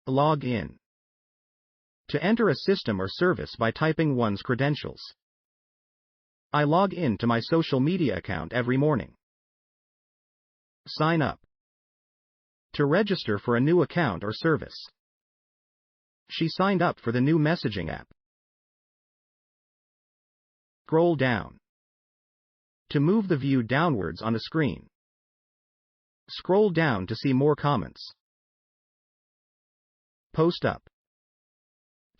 Log in. To enter a system or service by typing one's credentials. I log in to my social media account every morning. Sign up. To register for a new account or service. She signed up for the new messaging app. Scroll down. To move the view downwards on a screen. Scroll down to see more comments. Post up.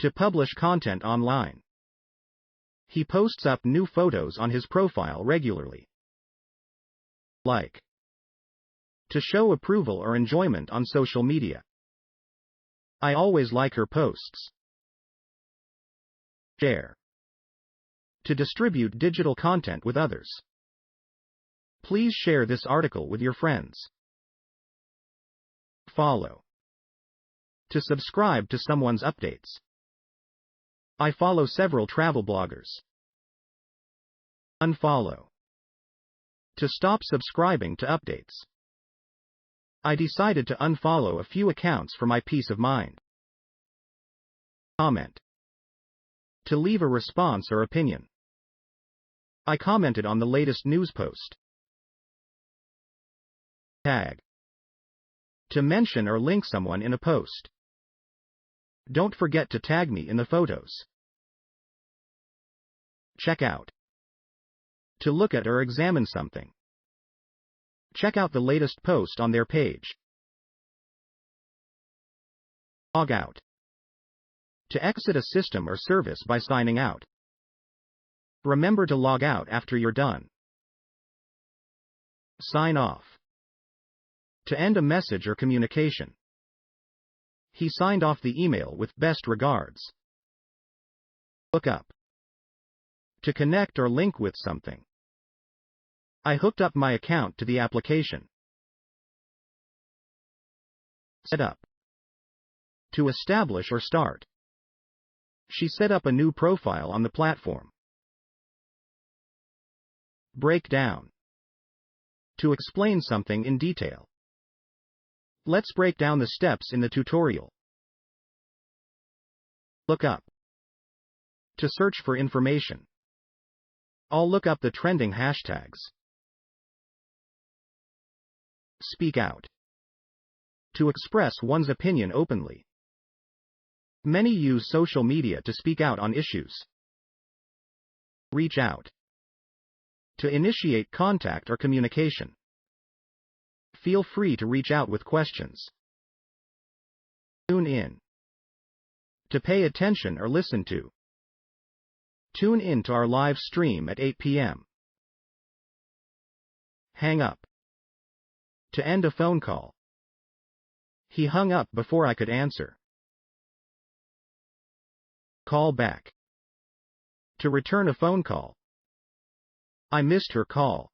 To publish content online. He posts up new photos on his profile regularly. Like. To show approval or enjoyment on social media. I always like her posts. Share. To distribute digital content with others. Please share this article with your friends. Follow. To subscribe to someone's updates. I follow several travel bloggers. Unfollow. To stop subscribing to updates. I decided to unfollow a few accounts for my peace of mind. Comment. To leave a response or opinion. I commented on the latest news post. Tag. To mention or link someone in a post. Don't forget to tag me in the photos. Check out. To look at or examine something. Check out the latest post on their page. Log out. To exit a system or service by signing out. Remember to log out after you're done. Sign off. To end a message or communication. He signed off the email with best regards. Hook up. To connect or link with something. I hooked up my account to the application. Set up. To establish or start. She set up a new profile on the platform. Break down. To explain something in detail. Let's break down the steps in the tutorial. Look up. To search for information. I'll look up the trending hashtags. Speak out. To express one's opinion openly. Many use social media to speak out on issues. Reach out. To initiate contact or communication. Feel free to reach out with questions. Tune in. To pay attention or listen to. Tune in to our live stream at 8 p.m. Hang up. To end a phone call. He hung up before I could answer. Call back. To return a phone call. I missed her call.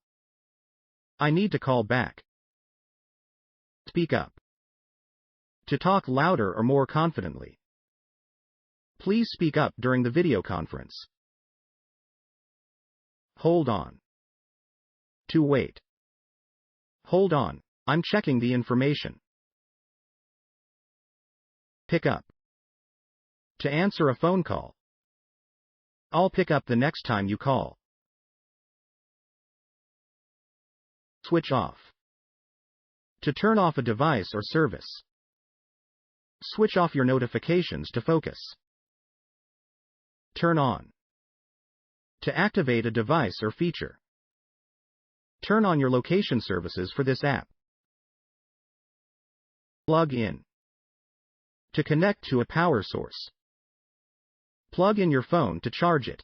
I need to call back. Speak up. To talk louder or more confidently. Please speak up during the video conference. Hold on. To wait. Hold on, I'm checking the information. Pick up. To answer a phone call. I'll pick up the next time you call. Switch off. To turn off a device or service. Switch off your notifications to focus. Turn on. To activate a device or feature. Turn on your location services for this app. Plug in. To connect to a power source. Plug in your phone to charge it.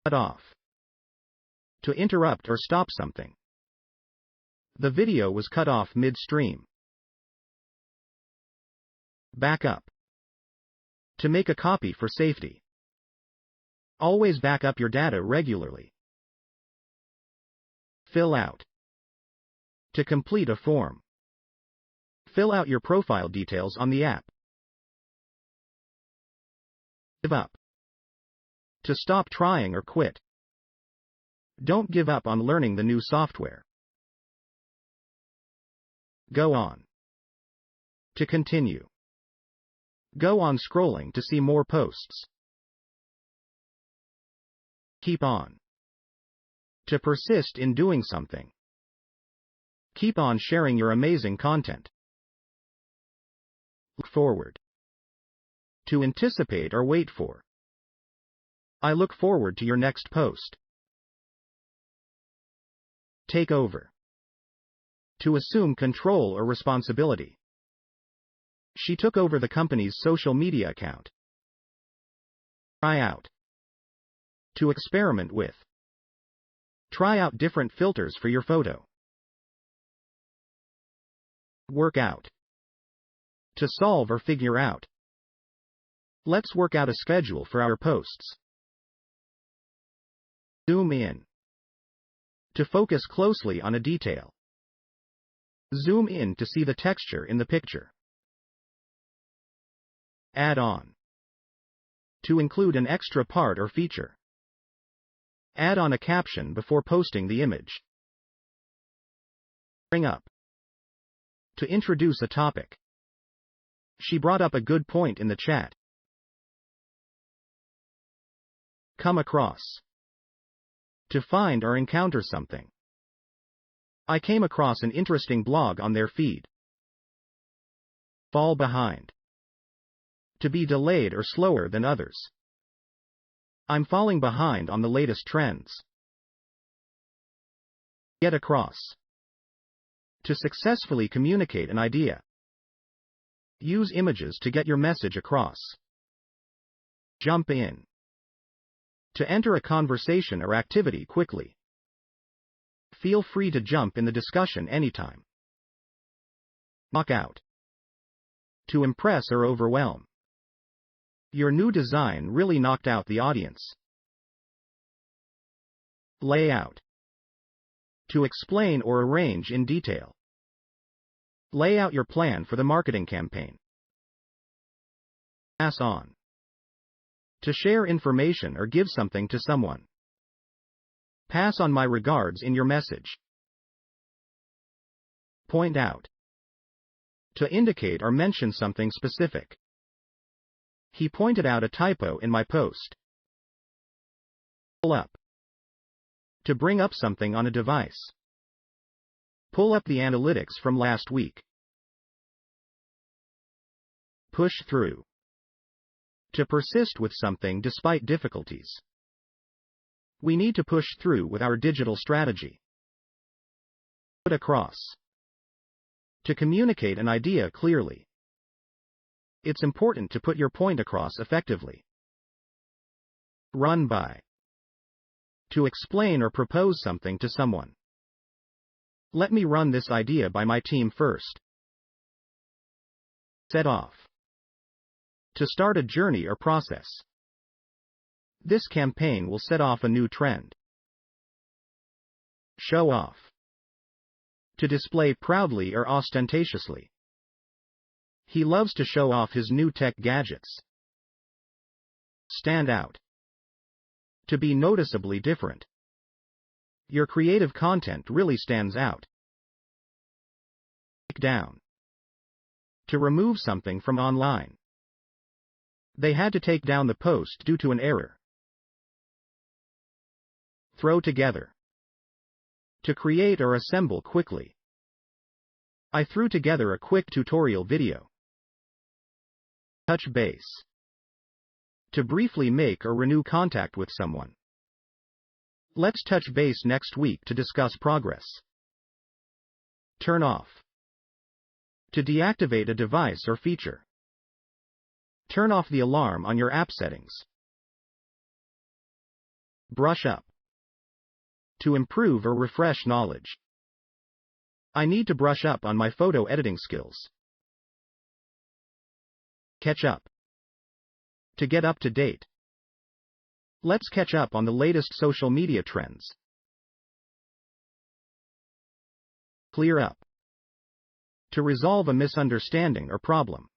Cut off. To interrupt or stop something. The video was cut off midstream. Back up. To make a copy for safety. Always back up your data regularly. Fill out. To complete a form. Fill out your profile details on the app. Give up. To stop trying or quit. Don't give up on learning the new software. Go on. To continue. Go on scrolling to see more posts. Keep on. To persist in doing something. Keep on sharing your amazing content. Look forward. To anticipate or wait for. I look forward to your next post. Take over. To assume control or responsibility. She took over the company's social media account. Try out. To experiment with. Try out different filters for your photo. Work out. To solve or figure out. Let's work out a schedule for our posts. Zoom in. To focus closely on a detail. Zoom in to see the texture in the picture. Add on. To include an extra part or feature. Add on a caption before posting the image. Bring up. To introduce a topic. She brought up a good point in the chat. Come across. To find or encounter something. I came across an interesting blog on their feed. Fall behind. To be delayed or slower than others. I'm falling behind on the latest trends. Get across. To successfully communicate an idea. Use images to get your message across. Jump in. To enter a conversation or activity quickly. Feel free to jump in the discussion anytime. Knock out. To impress or overwhelm. Your new design really knocked out the audience. Lay out. To explain or arrange in detail. Lay out your plan for the marketing campaign. Pass on. To share information or give something to someone. Pass on my regards in your message. Point out. To indicate or mention something specific. He pointed out a typo in my post. Pull up. To bring up something on a device. Pull up the analytics from last week. Push through. To persist with something despite difficulties. We need to push through with our digital strategy. Put across. To communicate an idea clearly. It's important to put your point across effectively. Run by. To explain or propose something to someone. Let me run this idea by my team first. Set off. To start a journey or process. This campaign will set off a new trend. Show off. To display proudly or ostentatiously. He loves to show off his new tech gadgets. Stand out. To be noticeably different. Your creative content really stands out. Take down. To remove something from online. They had to take down the post due to an error. Throw together. To create or assemble quickly. I threw together a quick tutorial video. Touch base. To briefly make or renew contact with someone. Let's touch base next week to discuss progress. Turn off. To deactivate a device or feature. Turn off the alarm on your app settings. Brush up. To improve or refresh knowledge. I need to brush up on my photo editing skills. Catch up. To get up to date. Let's catch up on the latest social media trends. Clear up. To resolve a misunderstanding or problem.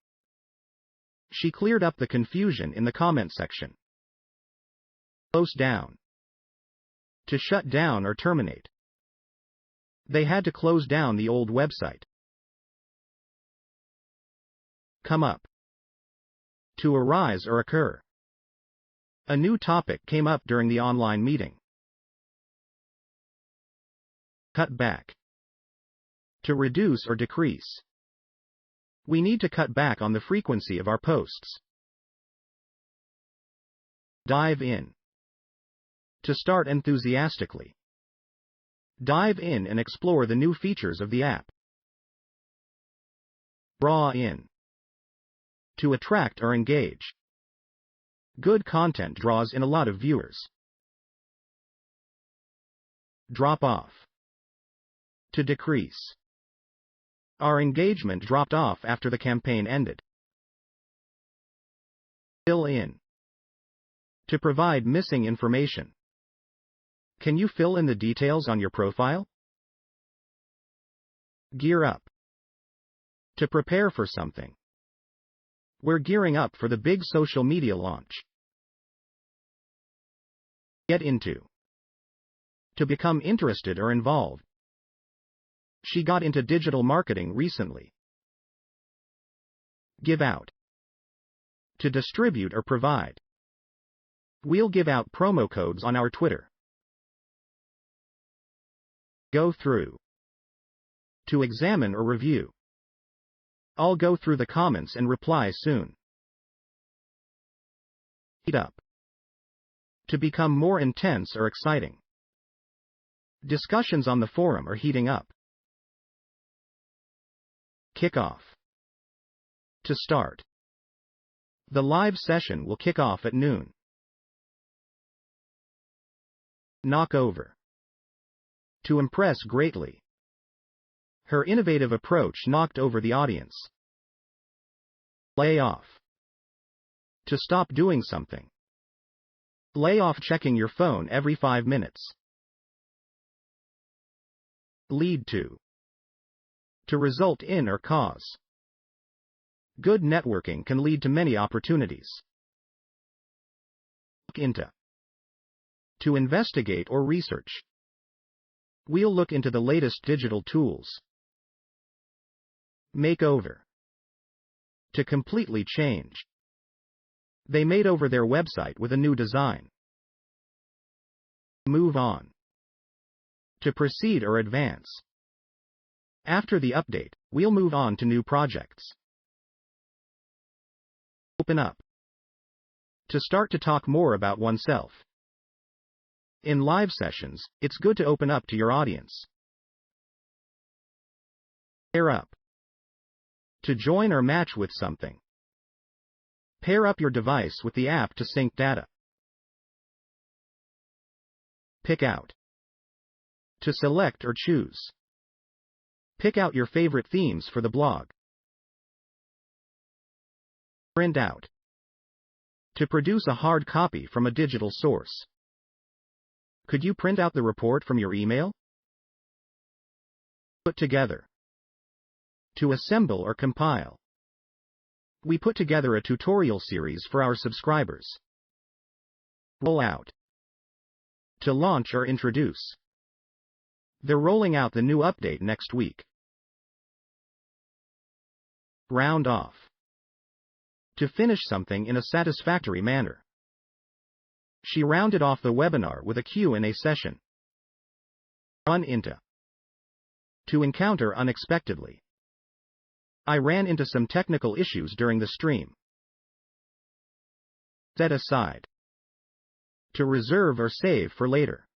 She cleared up the confusion in the comment section. Close down. To shut down or terminate. They had to close down the old website. come up. To arise or occur. A new topic came up during the online meeting. Cut back. To reduce or decrease. We need to cut back on the frequency of our posts. Dive in. To start enthusiastically. Dive in and explore the new features of the app. Draw in. To attract or engage. Good content draws in a lot of viewers. Drop off. To decrease. Our engagement dropped off after the campaign ended. Fill in. To provide missing information. Can you fill in the details on your profile? Gear up. To prepare for something. We're gearing up for the big social media launch. Get into. To become interested or involved. She got into digital marketing recently. Give out. To distribute or provide. We'll give out promo codes on our Twitter. Go through. To examine or review. I'll go through the comments and reply soon. Heat up. To become more intense or exciting. Discussions on the forum are heating up. Kick off. To start. The live session will kick off at noon. Knock over. To impress greatly. Her innovative approach knocked over the audience. Lay off. To stop doing something. Lay off checking your phone every 5 minutes. Lead to. To result in or cause. Good networking can lead to many opportunities. Look into. To investigate or research. We'll look into the latest digital tools. Make over. To completely change. They made over their website with a new design. Move on. To proceed or advance. After the update, we'll move on to new projects. Open up. To start to talk more about oneself. In live sessions, it's good to open up to your audience. Pair up. To join or match with something. Pair up your device with the app to sync data. Pick out. To select or choose. Pick out your favorite themes for the blog. Print out. To produce a hard copy from a digital source. Could you print out the report from your email? Put together. To assemble or compile. We put together a tutorial series for our subscribers. Roll out. To launch or introduce. They're rolling out the new update next week. Round off. To finish something in a satisfactory manner. She rounded off the webinar with a Q&A session. Run into. To encounter unexpectedly. I ran into some technical issues during the stream. Set aside. To reserve or save for later.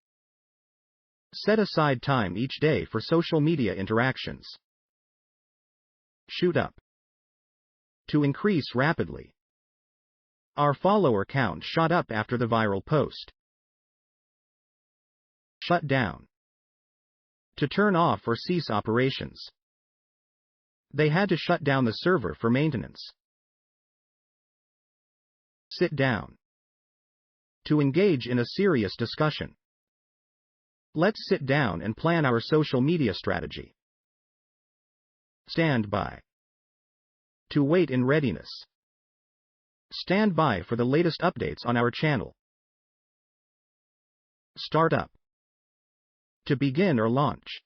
Set aside time each day for social media interactions. Shoot up. To increase rapidly. Our follower count shot up after the viral post. Shut down. To turn off or cease operations. They had to shut down the server for maintenance. Sit down. To engage in a serious discussion. Let's sit down and plan our social media strategy. Stand by. To wait in readiness. Stand by for the latest updates on our channel. Start up. To begin or launch.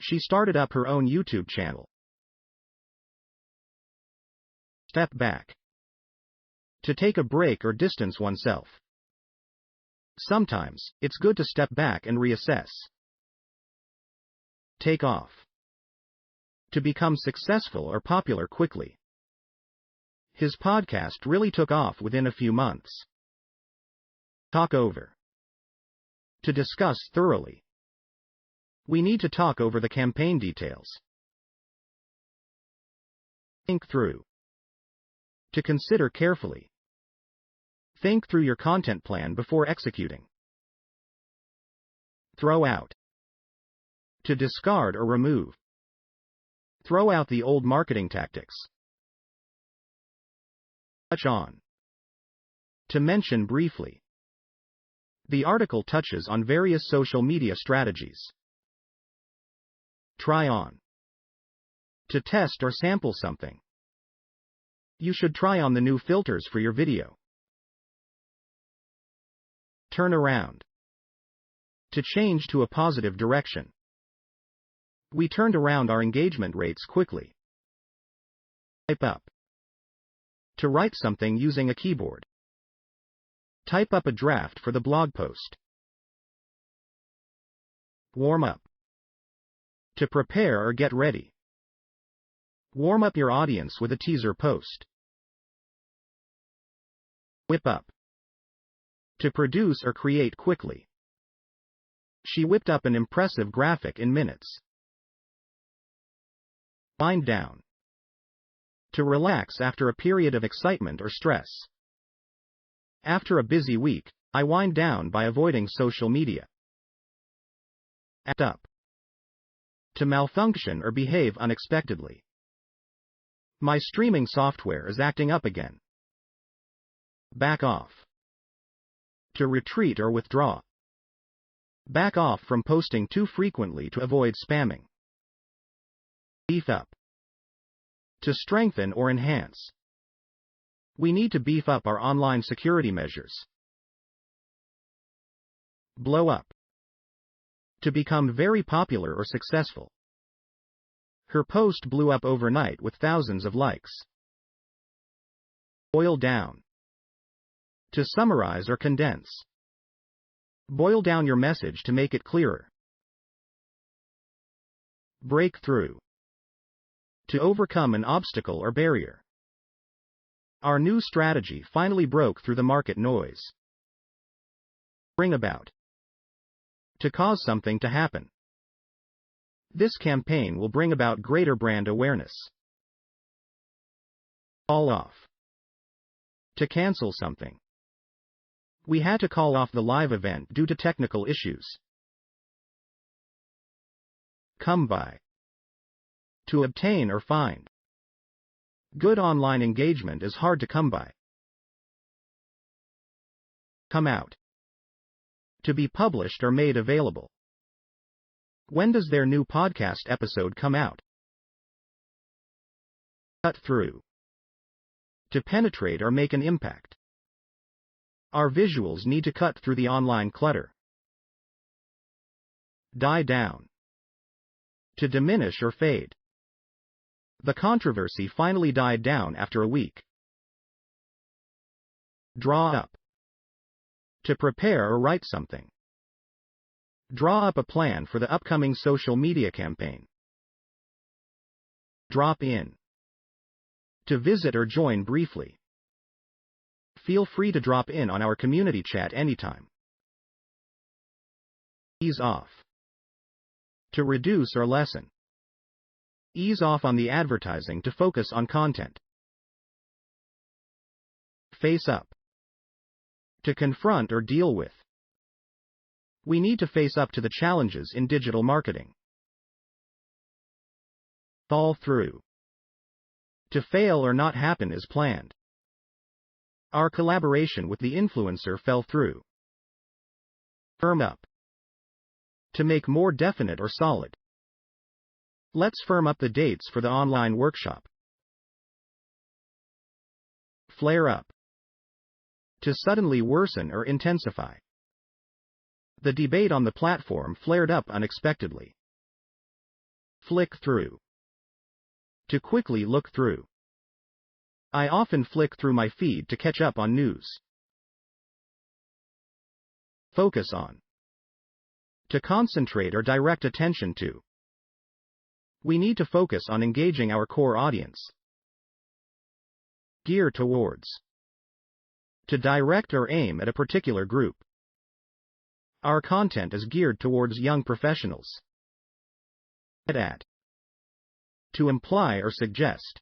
She started up her own YouTube channel. Step back. To take a break or distance oneself. Sometimes, it's good to step back and reassess. Take off. To become successful or popular quickly. His podcast really took off within a few months. Talk over. To discuss thoroughly. We need to talk over the campaign details. Think through. To consider carefully. Think through your content plan before executing. Throw out. To discard or remove. Throw out the old marketing tactics. Touch on. To mention briefly. The article touches on various social media strategies. Try on. To test or sample something. You should try on the new filters for your video. Turn around. To change to a positive direction. We turned around our engagement rates quickly. Type up. To write something using a keyboard. Type up a draft for the blog post. Warm up. To prepare or get ready. Warm up your audience with a teaser post. Whip up. To produce or create quickly. She whipped up an impressive graphic in minutes. Wind down. To relax after a period of excitement or stress. After a busy week, I wind down by avoiding social media. Act up. To malfunction or behave unexpectedly. My streaming software is acting up again. Back off. To retreat or withdraw. Back off from posting too frequently to avoid spamming. Beef up. To strengthen or enhance. We need to beef up our online security measures. Blow up. To become very popular or successful. Her post blew up overnight with thousands of likes. Boil down. To summarize or condense. Boil down your message to make it clearer. Break through. To overcome an obstacle or barrier. Our new strategy finally broke through the market noise. Bring about. To cause something to happen. This campaign will bring about greater brand awareness. Call off. To cancel something. We had to call off the live event due to technical issues. Come by. To obtain or find. Good online engagement is hard to come by. Come out. To be published or made available. When does their new podcast episode come out? Cut through. To penetrate or make an impact. Our visuals need to cut through the online clutter. Die down. To diminish or fade. The controversy finally died down after a week. Draw up. To prepare or write something. Draw up a plan for the upcoming social media campaign. Drop in. To visit or join briefly. Feel free to drop in on our community chat anytime. Ease off. To reduce or lessen. Ease off on the advertising to focus on content. Face up. To confront or deal with. We need to face up to the challenges in digital marketing. Fall through. To fail or not happen as planned. Our collaboration with the influencer fell through. Firm up. To make more definite or solid. Let's firm up the dates for the online workshop. Flare up. To suddenly worsen or intensify. The debate on the platform flared up unexpectedly. Flick through. To quickly look through. I often flick through my feed to catch up on news. Focus on. To concentrate or direct attention to. We need to focus on engaging our core audience. Gear towards. To direct or aim at a particular group. Our content is geared towards young professionals. Get at. To imply or suggest.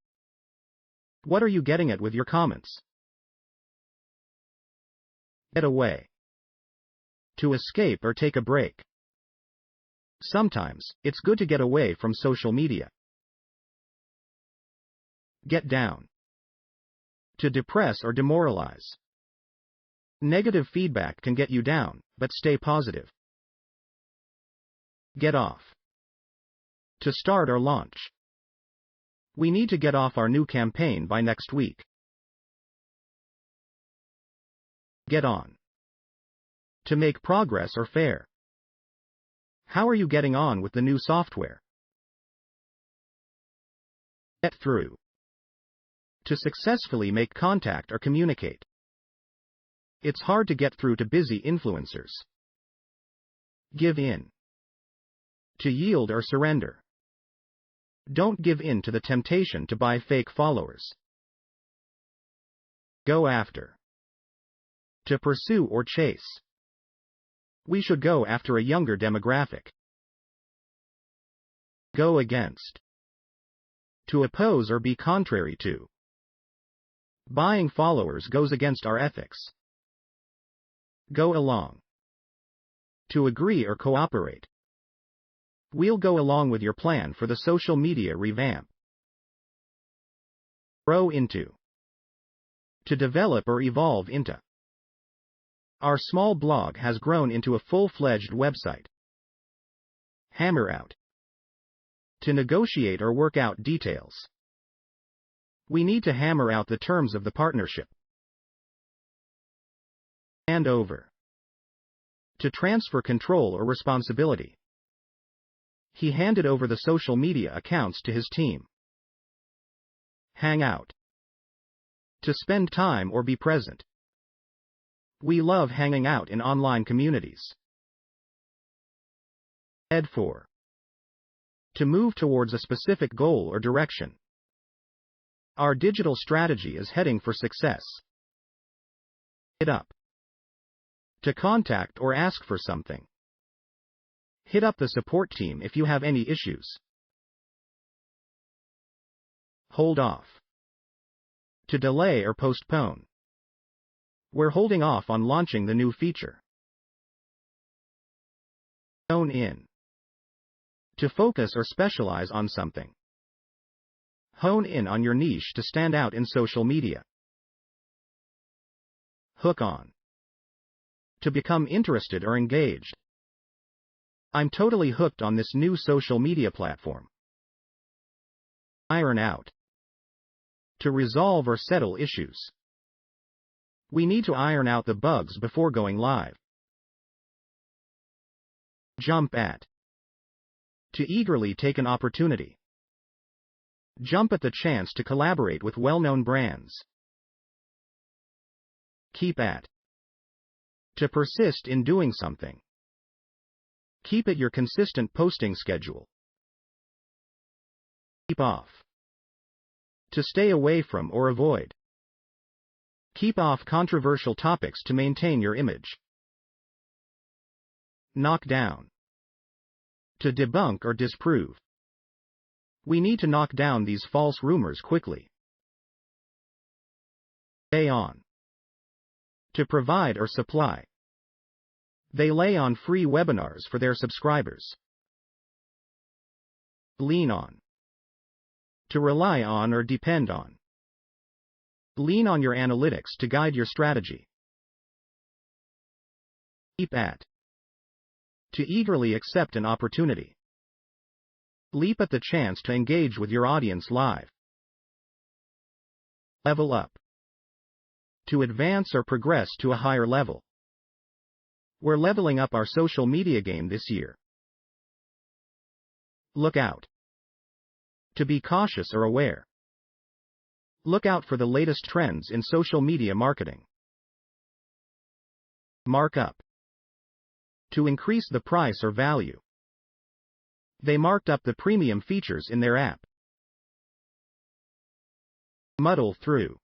What are you getting at with your comments? Get away. To escape or take a break. Sometimes, it's good to get away from social media. Get down. To depress or demoralize. Negative feedback can get you down, but stay positive. Get off. To start or launch. We need to get off our new campaign by next week. Get on. To make progress or fare. How are you getting on with the new software? Get through. To successfully make contact or communicate. It's hard to get through to busy influencers. Give in. To yield or surrender. Don't give in to the temptation to buy fake followers. Go after. To pursue or chase. We should go after a younger demographic. Go against. To oppose or be contrary to. Buying followers goes against our ethics. Go along. To agree or cooperate. We'll go along with your plan for the social media revamp. Grow into. To develop or evolve into. Our small blog has grown into a full-fledged website. Hammer out. To negotiate or work out details. We need to hammer out the terms of the partnership. Hand over. To transfer control or responsibility. He handed over the social media accounts to his team. Hang out. To spend time or be present. We love hanging out in online communities. Head for. To move towards a specific goal or direction. Our digital strategy is heading for success. Hit up. To contact or ask for something. Hit up the support team if you have any issues. Hold off. To delay or postpone. We're holding off on launching the new feature. Zone in. To focus or specialize on something. Hone in on your niche to stand out in social media. Hook on. To become interested or engaged. I'm totally hooked on this new social media platform. Iron out. To resolve or settle issues. We need to iron out the bugs before going live. Jump at. To eagerly take an opportunity. Jump at the chance to collaborate with well-known brands. Keep at. To persist in doing something. Keep at your consistent posting schedule. Keep off. To stay away from or avoid. Keep off controversial topics to maintain your image. Knock down. To debunk or disprove. We need to knock down these false rumors quickly. Stay on. To provide or supply. They lay on free webinars for their subscribers. Lean on. To rely on or depend on. Lean on your analytics to guide your strategy. Leap at. To eagerly accept an opportunity. Leap at the chance to engage with your audience live. Level up. To advance or progress to a higher level. We're leveling up our social media game this year. Look out. To be cautious or aware. Look out for the latest trends in social media marketing. Mark up. To increase the price or value. They marked up the premium features in their app. Muddle through.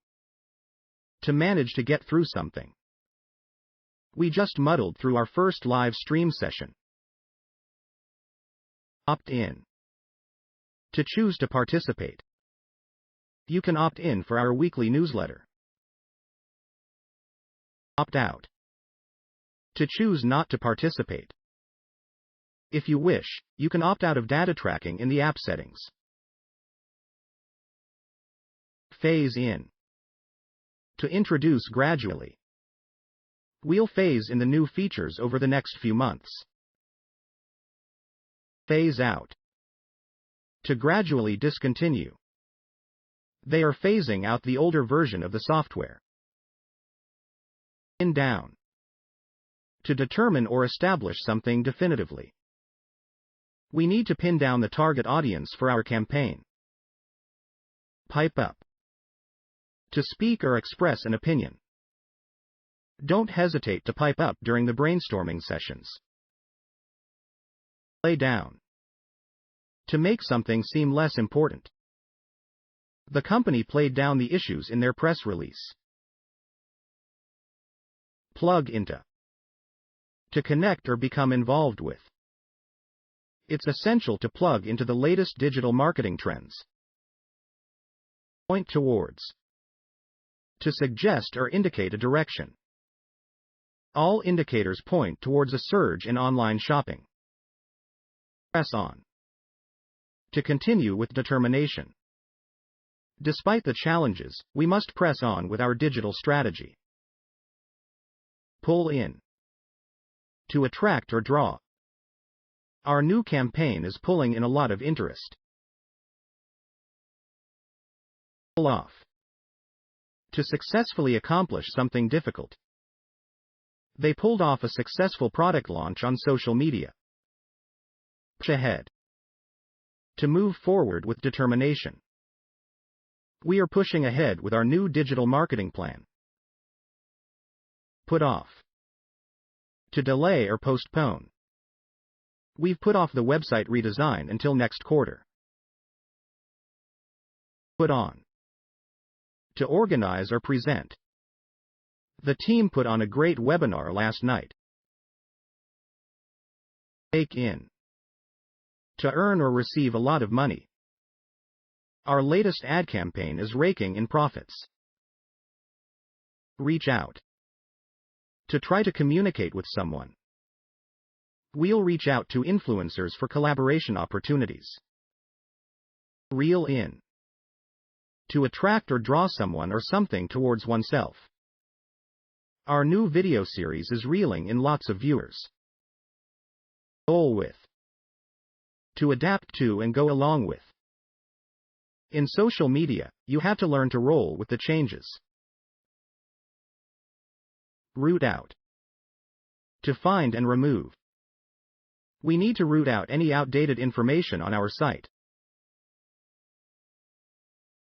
To manage to get through something. We just muddled through our first live stream session. Opt in. To choose to participate. You can opt in for our weekly newsletter. Opt out. To choose not to participate. If you wish, you can opt out of data tracking in the app settings. Phase in. To introduce gradually. We'll phase in the new features over the next few months. Phase out. To gradually discontinue. They are phasing out the older version of the software. Pin down. To determine or establish something definitively. We need to pin down the target audience for our campaign. Pipe up. To speak or express an opinion. Don't hesitate to pipe up during the brainstorming sessions. Lay down. To make something seem less important. The company played down the issues in their press release. Plug into. To connect or become involved with. It's essential to plug into the latest digital marketing trends. Point towards. To suggest or indicate a direction. All indicators point towards a surge in online shopping. Press on. To continue with determination. Despite the challenges, we must press on with our digital strategy. Pull in. To attract or draw. Our new campaign is pulling in a lot of interest. Pull off. To successfully accomplish something difficult. They pulled off a successful product launch on social media. Push ahead. To move forward with determination. We are pushing ahead with our new digital marketing plan. Put off. To delay or postpone. We've put off the website redesign until next quarter. Put on. To organize or present. The team put on a great webinar last night. Take in. To earn or receive a lot of money. Our latest ad campaign is raking in profits. Reach out. To try to communicate with someone. We'll reach out to influencers for collaboration opportunities. Reel in. To attract or draw someone or something towards oneself. Our new video series is reeling in lots of viewers. Roll with. To adapt to and go along with. In social media, you have to learn to roll with the changes. Root out. To find and remove. We need to root out any outdated information on our site.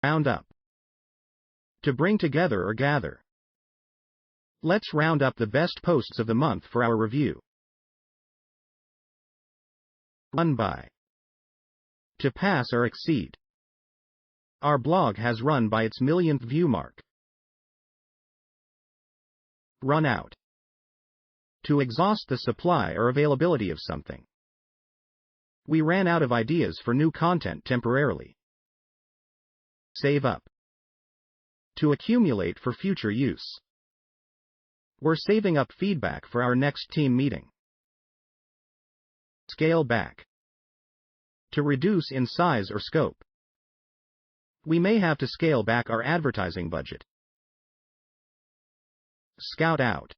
Round up. To bring together or gather. Let's round up the best posts of the month for our review. Run by. To pass or exceed. Our blog has run by its millionth view mark. Run out. To exhaust the supply or availability of something. We ran out of ideas for new content temporarily. Save up. To accumulate for future use. We're saving up feedback for our next team meeting. Scale back. To reduce in size or scope. We may have to scale back our advertising budget. Scout out.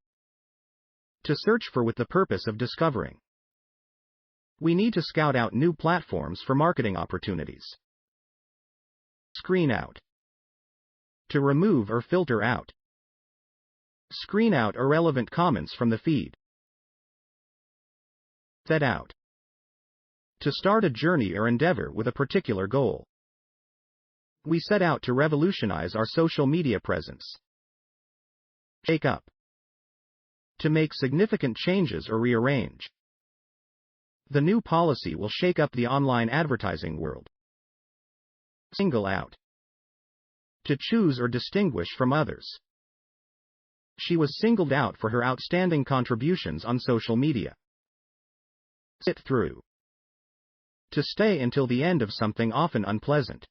To search for with the purpose of discovering. We need to scout out new platforms for marketing opportunities. Screen out. To remove or filter out. Screen out irrelevant comments from the feed. Set out. To start a journey or endeavor with a particular goal. We set out to revolutionize our social media presence. Shake up. To make significant changes or rearrange. The new policy will shake up the online advertising world. Single out. To choose or distinguish from others. She was singled out for her outstanding contributions on social media. Sit through. To stay until the end of something often unpleasant.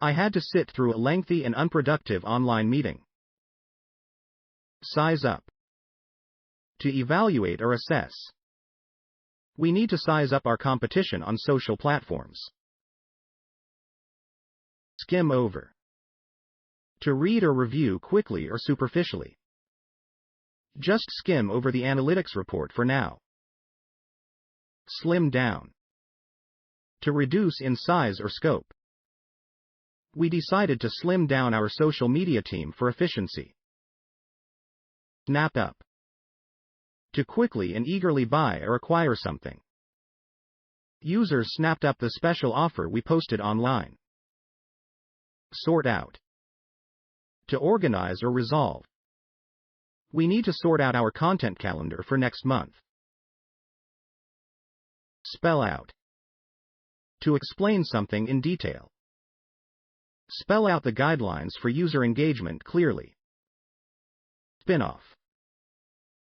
I had to sit through a lengthy and unproductive online meeting. Size up. To evaluate or assess. We need to size up our competition on social platforms. Skim over. To read or review quickly or superficially. Just skim over the analytics report for now. Slim down. To reduce in size or scope. We decided to slim down our social media team for efficiency. Snap up. To quickly and eagerly buy or acquire something. Users snapped up the special offer we posted online. Sort out. To organize or resolve. We need to sort out our content calendar for next month. Spell out. To explain something in detail. Spell out the guidelines for user engagement clearly. Spin-off.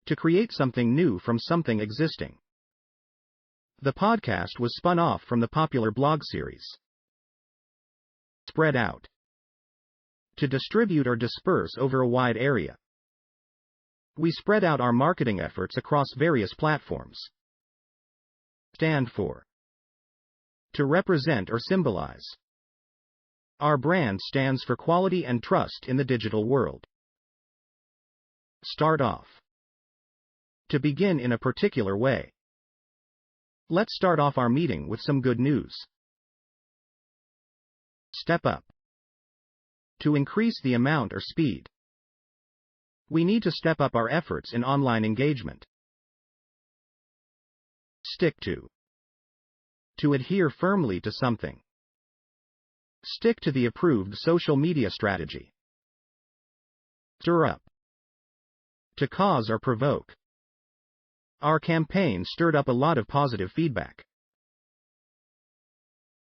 To create something new from something existing. The podcast was spun off from the popular blog series. Spread out. To distribute or disperse over a wide area. We spread out our marketing efforts across various platforms. Stand for. To represent or symbolize. Our brand stands for quality and trust in the digital world. Start off. To begin in a particular way. Let's start off our meeting with some good news. Step up. To increase the amount or speed. We need to step up our efforts in online engagement. Stick to. To adhere firmly to something. Stick to the approved social media strategy. Stir up. To cause or provoke. Our campaign stirred up a lot of positive feedback.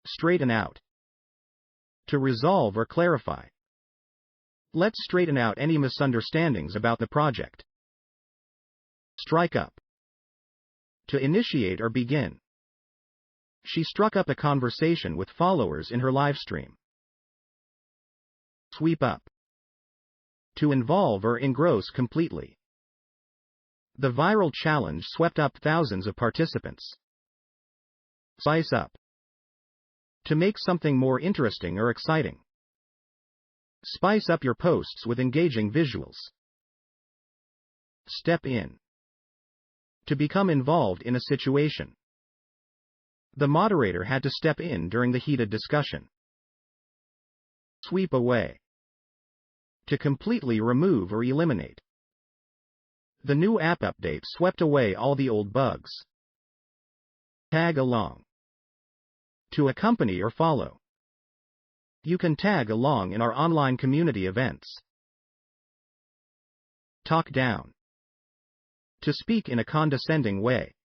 Straighten out. To resolve or clarify. Let's straighten out any misunderstandings about the project. Strike up. To initiate or begin. She struck up a conversation with followers in her live stream. Sweep up. To involve or engross completely. The viral challenge swept up thousands of participants. Spice up. To make something more interesting or exciting. Spice up your posts with engaging visuals. Step in. To become involved in a situation. The moderator had to step in during the heated discussion. Sweep away. To completely remove or eliminate. The new app update swept away all the old bugs. Tag along. To accompany or follow. You can tag along in our online community events. Talk down. To speak in a condescending way.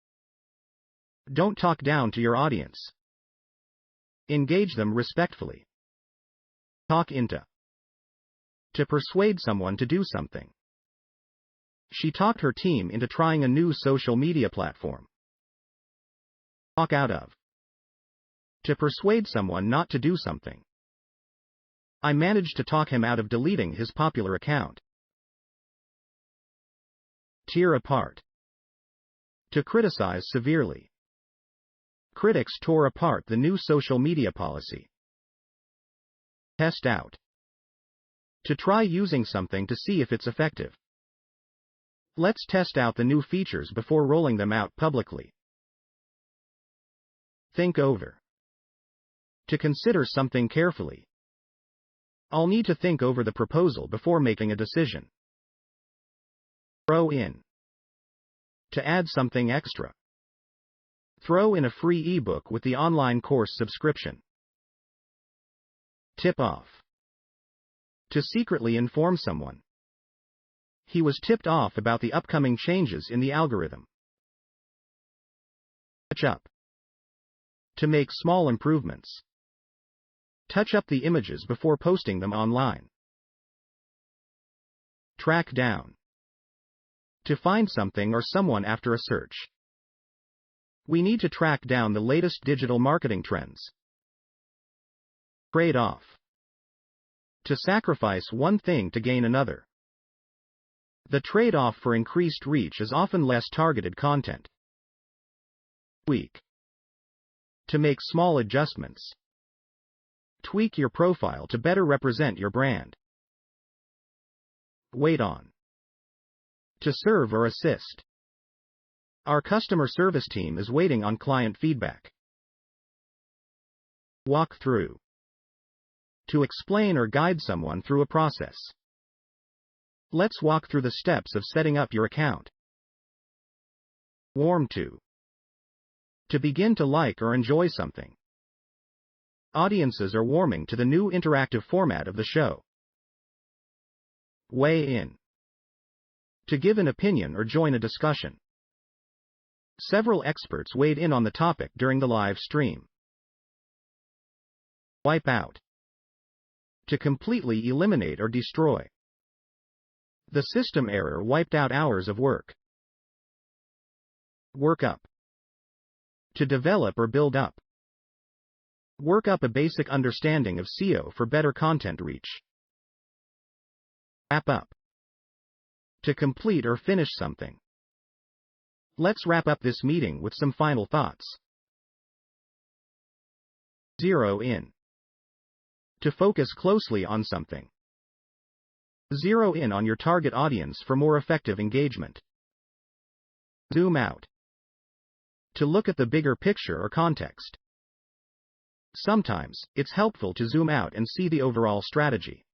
Don't talk down to your audience. Engage them respectfully. Talk into. To persuade someone to do something. She talked her team into trying a new social media platform. Talk out of. To persuade someone not to do something. I managed to talk him out of deleting his popular account. Tear apart. To criticize severely. Critics tore apart the new social media policy. Test out. To try using something to see if it's effective. Let's test out the new features before rolling them out publicly. Think over. To consider something carefully. I'll need to think over the proposal before making a decision. Throw in. To add something extra. Throw in a free ebook with the online course subscription. Tip off. To secretly inform someone. He was tipped off about the upcoming changes in the algorithm. Touch up. To make small improvements. Touch up the images before posting them online. Track down. To find something or someone after a search. We need to track down the latest digital marketing trends. Trade off. To sacrifice one thing to gain another. The trade-off for increased reach is often less targeted content. Tweak. To make small adjustments. Tweak your profile to better represent your brand. Wait on. To serve or assist. Our customer service team is waiting on client feedback. Walk through. To explain or guide someone through a process. Let's walk through the steps of setting up your account. Warm to. To begin to like or enjoy something. Audiences are warming to the new interactive format of the show. Weigh in. To give an opinion or join a discussion. Several experts weighed in on the topic during the live stream. Wipe out. To completely eliminate or destroy. The system error wiped out hours of work. Work up. To develop or build up. Work up a basic understanding of SEO for better content reach. Wrap up. To complete or finish something. Let's wrap up this meeting with some final thoughts. Zero in. To focus closely on something. Zero in on your target audience for more effective engagement. Zoom out. To look at the bigger picture or context. Sometimes, it's helpful to zoom out and see the overall strategy.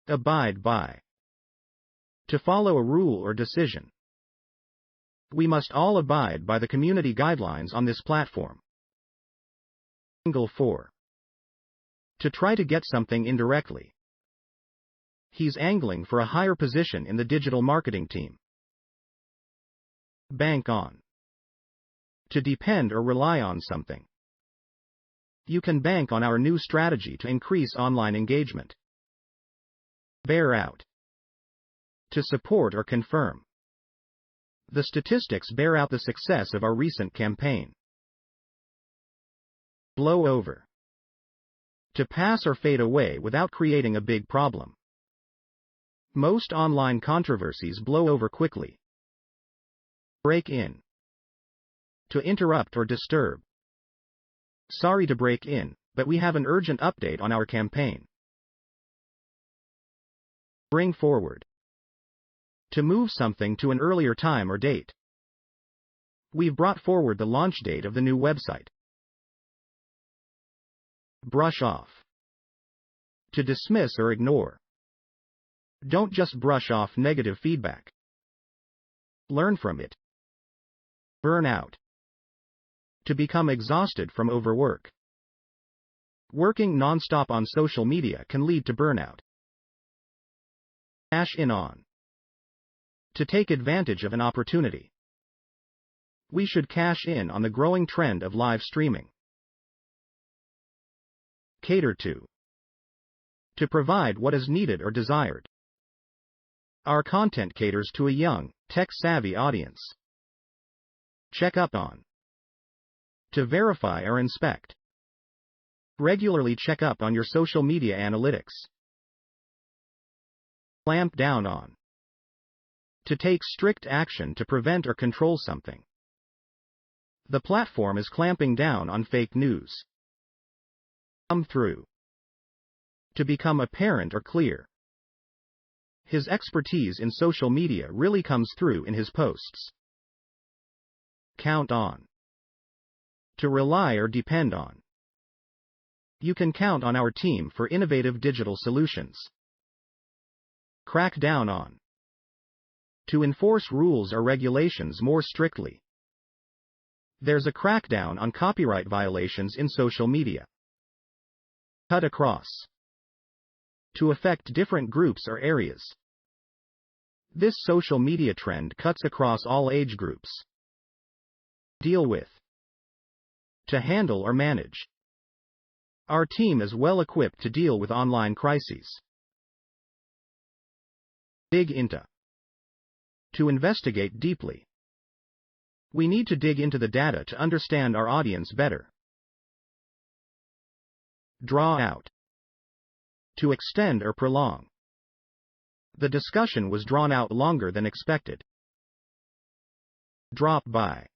Abide by. To follow a rule or decision. We must all abide by the community guidelines on this platform. Angle 4. To try to get something indirectly. He's angling for a higher position in the digital marketing team. Bank on. To depend or rely on something. You can bank on our new strategy to increase online engagement. Bear out. To support or confirm. The statistics bear out the success of our recent campaign. Blow over. To pass or fade away without creating a big problem. Most online controversies blow over quickly. Break in. To interrupt or disturb. Sorry to break in, but we have an urgent update on our campaign. Bring forward. To move something to an earlier time or date. We've brought forward the launch date of the new website. Brush off. To dismiss or ignore. Don't just brush off negative feedback. Learn from it. Burn out. To become exhausted from overwork. Working non-stop on social media can lead to burnout. Cash in on. To take advantage of an opportunity. We should cash in on the growing trend of live streaming. Cater to. To provide what is needed or desired. Our content caters to a young, tech-savvy audience. Check up on. To verify or inspect. Regularly check up on your social media analytics. Clamp down on. To take strict action to prevent or control something. The platform is clamping down on fake news. Come through. To become apparent or clear. His expertise in social media really comes through in his posts. Count on. To rely or depend on. You can count on our team for innovative digital solutions. Crack down on. To enforce rules or regulations more strictly. There's a crackdown on copyright violations in social media. Cut across. To affect different groups or areas. This social media trend cuts across all age groups. Deal with. To handle or manage. Our team is well equipped to deal with online crises. Dig into. To investigate deeply. We need to dig into the data to understand our audience better. Draw out. To extend or prolong. The discussion was drawn out longer than expected. Drop by.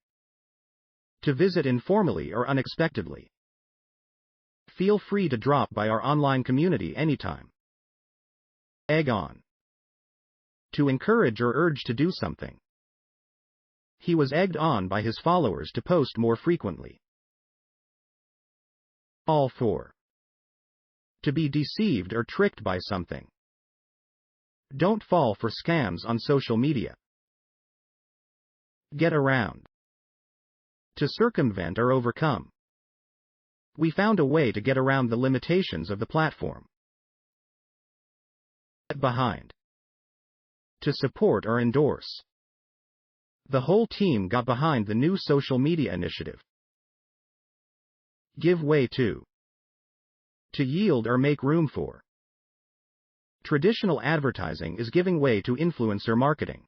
To visit informally or unexpectedly. Feel free to drop by our online community anytime. Egg on. To encourage or urge to do something. He was egged on by his followers to post more frequently. Fall for. To be deceived or tricked by something. Don't fall for scams on social media. Get around. To circumvent or overcome. We found a way to get around the limitations of the platform. Get behind. To support or endorse. The whole team got behind the new social media initiative. Give way to. To yield or make room for. Traditional advertising is giving way to influencer marketing.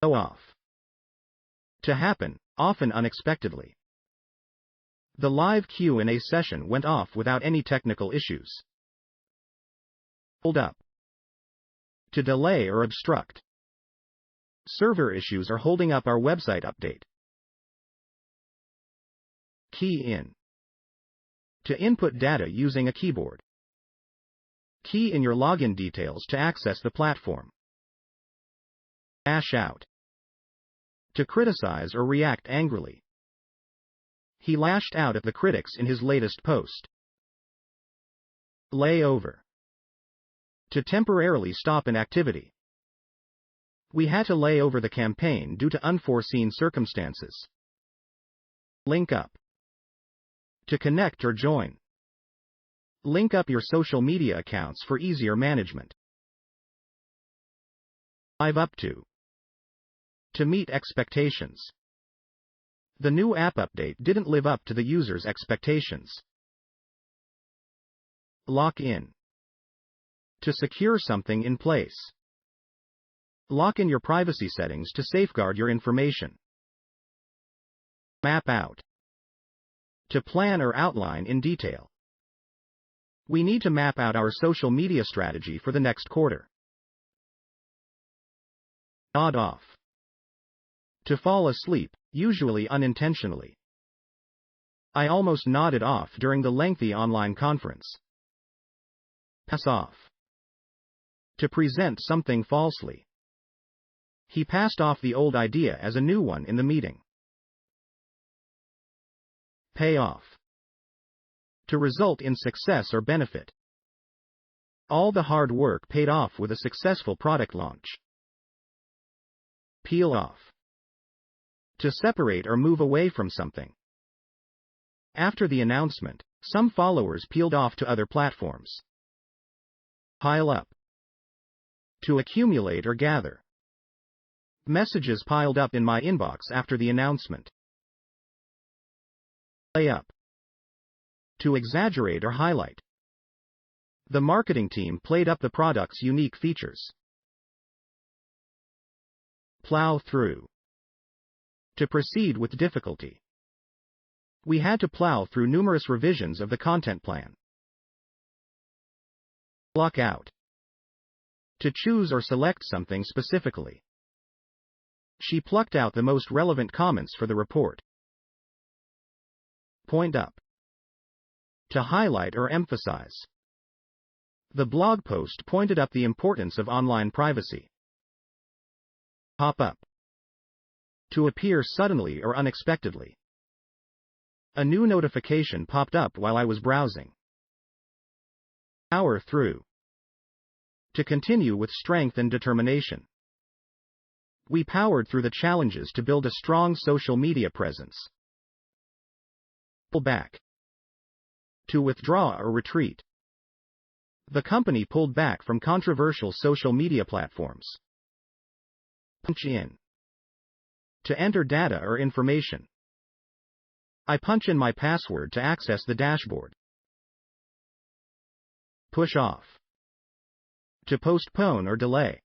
Go off. To happen, often unexpectedly. The live Q&A session went off without any technical issues. Hold up. To delay or obstruct. Server issues are holding up our website update. Key in. To input data using a keyboard. Key in your login details to access the platform. Lash out. To criticize or react angrily. He lashed out at the critics in his latest post. Lay over. To temporarily stop an activity. We had to lay over the campaign due to unforeseen circumstances. Link up. To connect or join. Link up your social media accounts for easier management. Live up to. To meet expectations. The new app update didn't live up to the user's expectations. Lock in. To secure something in place. Lock in your privacy settings to safeguard your information. Map out. To plan or outline in detail. We need to map out our social media strategy for the next quarter. Nod off. To fall asleep, usually unintentionally. I almost nodded off during the lengthy online conference. Pass off. To present something falsely. He passed off the old idea as a new one in the meeting. Pay off. To result in success or benefit. All the hard work paid off with a successful product launch. Peel off. To separate or move away from something. After the announcement, some followers peeled off to other platforms. Pile up. To accumulate or gather. Messages piled up in my inbox after the announcement. Play up. To exaggerate or highlight. The marketing team played up the product's unique features. Plow through. To proceed with difficulty. We had to plow through numerous revisions of the content plan. Block out. To choose or select something specifically. She plucked out the most relevant comments for the report. Point up. To highlight or emphasize. The blog post pointed up the importance of online privacy. Pop up. To appear suddenly or unexpectedly. A new notification popped up while I was browsing. Power through. To continue with strength and determination. We powered through the challenges to build a strong social media presence. Pull back. To withdraw or retreat. The company pulled back from controversial social media platforms. Punch in. To enter data or information. I punch in my password to access the dashboard. Push off. To postpone or delay.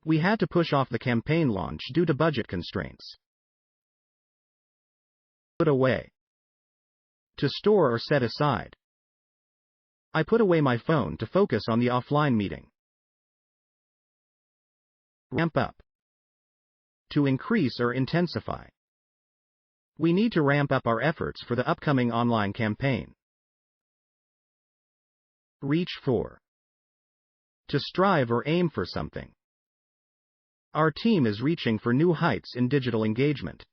We had to push off the campaign launch due to budget constraints. Put away. To store or set aside. I put away my phone to focus on the offline meeting. Ramp up. To increase or intensify. We need to ramp up our efforts for the upcoming online campaign. Reach for. To strive or aim for something. Our team is reaching for new heights in digital engagement.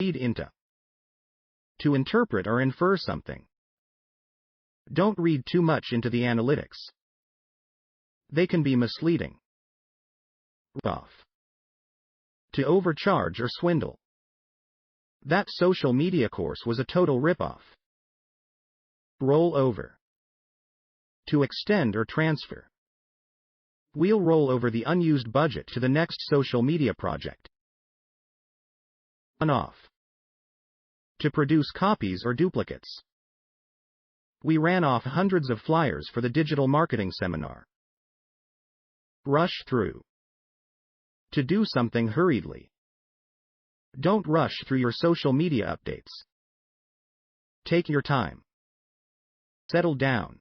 Read into. To interpret or infer something. Don't read too much into the analytics. They can be misleading. Rip-off. To overcharge or swindle. That social media course was a total rip-off. Roll over. To extend or transfer. We'll roll over the unused budget to the next social media project. One-off. To produce copies or duplicates. We ran off hundreds of flyers for the digital marketing seminar. Rush through. To do something hurriedly. Don't rush through your social media updates. Take your time. Settle down.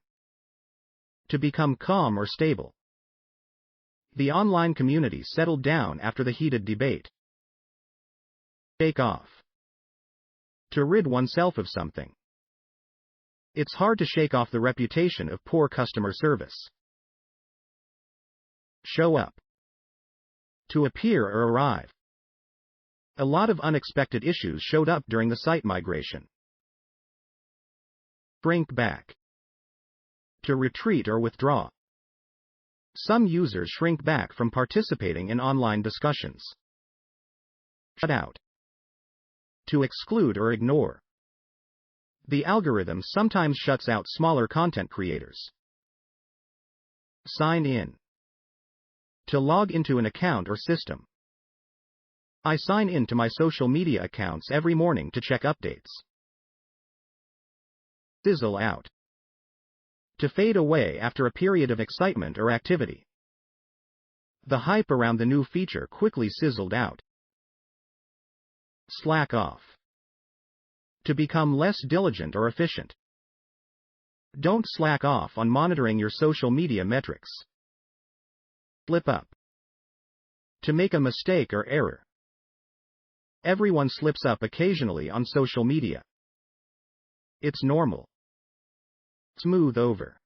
To become calm or stable. The online community settled down after the heated debate. Shake off. To rid oneself of something. It's hard to shake off the reputation of poor customer service. Show up. To appear or arrive. A lot of unexpected issues showed up during the site migration. Shrink back. To retreat or withdraw. Some users shrink back from participating in online discussions. Shut out. To exclude or ignore. The algorithm sometimes shuts out smaller content creators. Sign in. To log into an account or system. I sign in to my social media accounts every morning to check updates. Sizzle out. To fade away after a period of excitement or activity. The hype around the new feature quickly sizzled out. Slack off. To become less diligent or efficient. Don't slack off on monitoring your social media metrics. Slip up. To make a mistake or error. Everyone slips up occasionally on social media. It's normal. Smooth over.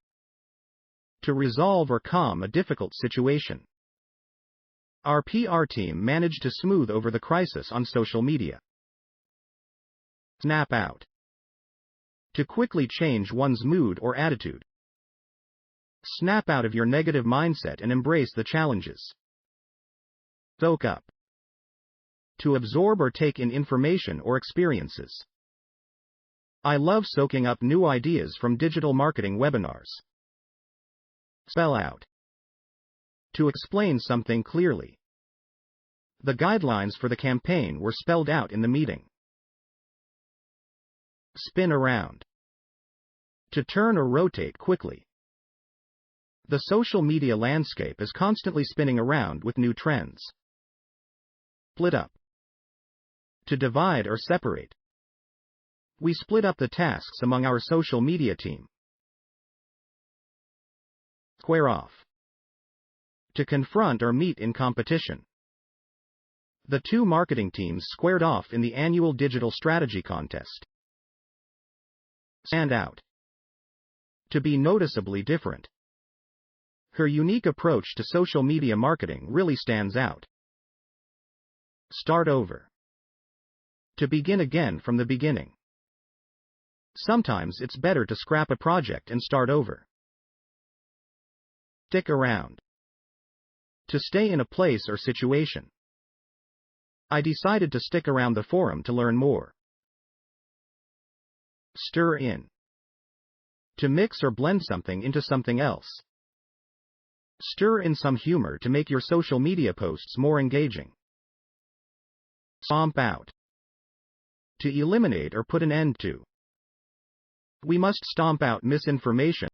To resolve or calm a difficult situation. Our PR team managed to smooth over the crisis on social media. Snap out. To quickly change one's mood or attitude. Snap out of your negative mindset and embrace the challenges. Soak up. To absorb or take in information or experiences. I love soaking up new ideas from digital marketing webinars. Spell out. To explain something clearly. The guidelines for the campaign were spelled out in the meeting. Spin around. To turn or rotate quickly. The social media landscape is constantly spinning around with new trends. Split up. To divide or separate. We split up the tasks among our social media team. Square off. To confront or meet in competition. The two marketing teams squared off in the annual digital strategy contest. Stand out. To be noticeably different. Her unique approach to social media marketing really stands out. Start over. To begin again from the beginning. Sometimes it's better to scrap a project and start over. Stick around. To stay in a place or situation. I decided to stick around the forum to learn more. Stir in. To mix or blend something into something else. Stir in some humor to make your social media posts more engaging. Stomp out. To eliminate or put an end to. We must stomp out misinformation